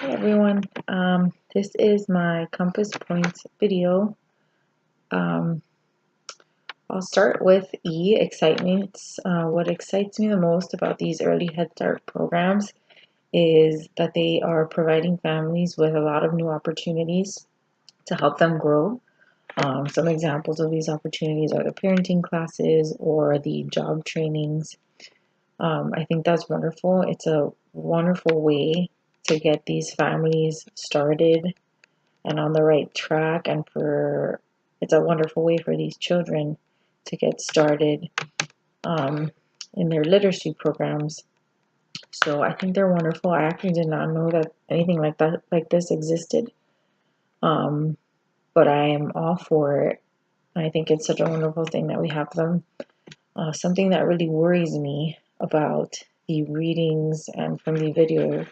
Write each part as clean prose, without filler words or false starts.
Hi everyone, this is my Compass Points video. Um, I'll start with excitement. What excites me the most about these early Head Start programs is that they are providing families with a lot of new opportunities to help them grow. Some examples of these opportunities are the parenting classes or the job trainings. I think that's wonderful. It's a wonderful way to get these families started and on the right track, and for it's a wonderful way for these children to get started um, in their literacy programs. So I think they're wonderful. I actually did not know that anything like this existed, um, but I am all for it. I think it's such a wonderful thing that we have them. Something that really worries me about the readings and from the video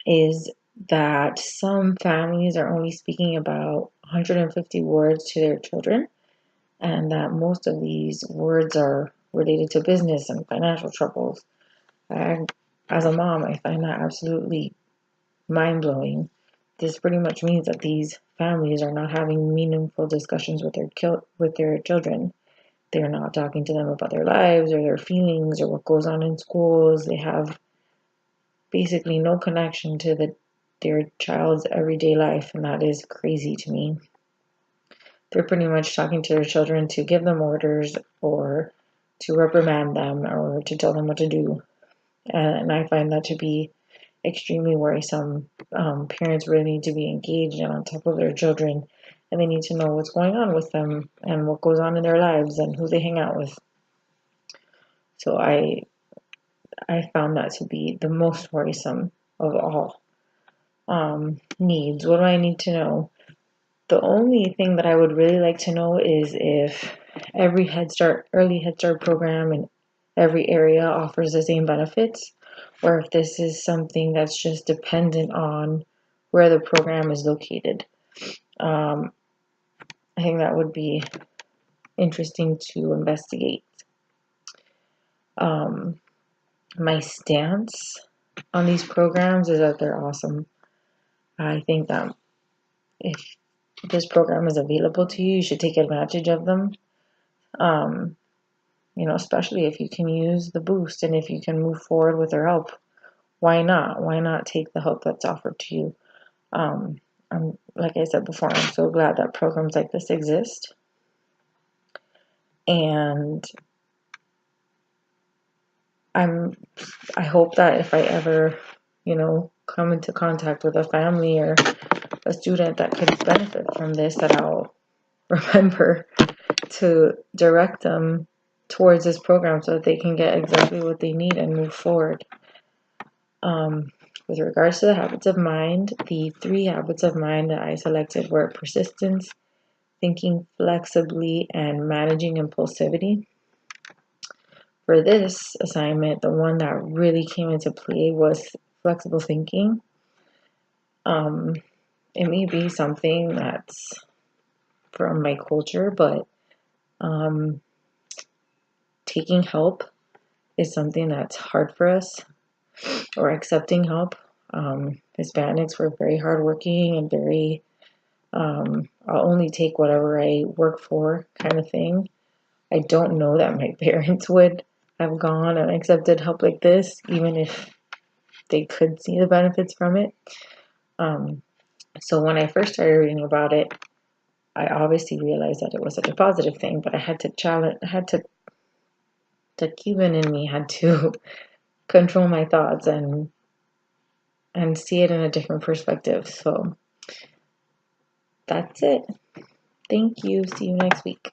is that some families are only speaking about 150 words to their children, and that most of these words are related to business and financial troubles. And as a mom, I find that absolutely mind blowing. This pretty much means that these families are not having meaningful discussions with their children. They're not talking to them about their lives or their feelings or what goes on in schools. They have basically no connection to their child's everyday life, and that is crazy to me. They're pretty much talking to their children to give them orders or to reprimand them or to tell them what to do, and I find that to be extremely worrisome. Parents really need to be engaged and on top of their children, and they need to know what's going on with them and what goes on in their lives and who they hang out with. So I found that to be the most worrisome of all. Needs. What do I need to know? The only thing that I would really like to know is if every early Head Start program in every area offers the same benefits, or if this is something that's just dependent on where the program is located. I think that would be interesting to investigate. My stance on these programs is that they're awesome. I think that if this program is available to you, you should take advantage of them. Um, especially if you can use the boost and if you can move forward with their help. Why not? Why not take the help that's offered to you? I'm like I said before, I'm so glad that programs like this exist. And I hope that if I ever, come into contact with a family or a student that could benefit from this, that I'll remember to direct them towards this program so that they can get exactly what they need and move forward. With regards to the habits of mind, the 3 habits of mind that I selected were persistence, thinking flexibly, and managing impulsivity. For this assignment, the one that really came into play was flexible thinking. It may be something that's from my culture, but taking help is something that's hard for us, or accepting help. Hispanics were very hardworking and very, I'll only take whatever I work for kind of thing. I don't know that my parents would have gone and accepted help like this, even if they could see the benefits from it. So when I first started reading about it, I obviously realized that it was such a positive thing, but I had to challenge, the Cuban in me had to control my thoughts and see it in a different perspective. So that's it. Thank you. See you next week.